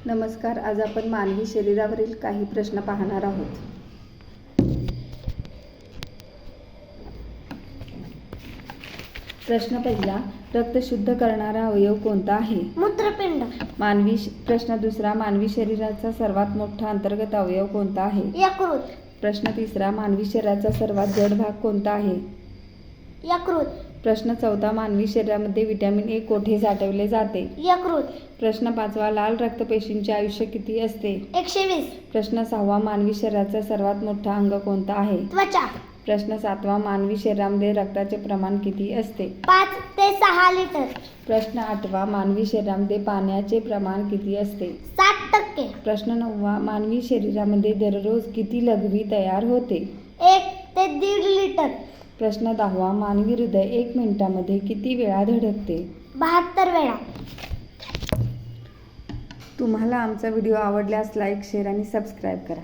नमस्कार. आज आपण मानवी शरीरावरील काही प्रश्न पाहणार आहोत. प्रश्न पहिला, रक्त शुद्ध करणारा अवयव कोणता आहे? मूत्रपिंड. प्रश्न दुसरा, मानवी शरीराचा सर्वात मोठा अंतर्गत अवयव कोणता आहे? यकृत. प्रश्न तिसरा, मानवी शरीराचा सर्वात जड भाग कोणता आहे? यकृत. प्रश्न चौथा, मानवी शरीरामध्ये व्हिटॅमिन ए कोठे साठवले जाते? यकृत. प्रश्न पाचवा, लाल रक्तपेशींचे आयुष्य किती असते? 120. प्रश्न सहावा, मानवी शरीराचा सर्वात मोठा अंग कोणता आहे? त्वचा. प्रश्न सातवा, मानवी शरीरामध्ये रक्ताचे प्रमाण किती असते? 5 ते 6 लिटर. प्रश्न आठवा, मानवी शरीरामध्ये पाण्याचे प्रमाण किती असते? 60%. प्रश्न नववा, मानवी शरीरामध्ये दररोज किती लघवी तयार होते? 1 ते 1.5 लिटर. प्रश्न दहावा, मानवी हृदय 1 मिनिटामध्ये किती वेळा धडकते? 72 वेळा. तुम्हाला आमचा व्हिडिओ आवडल्यास लाईक, शेअर आणि सबस्क्राईब करा.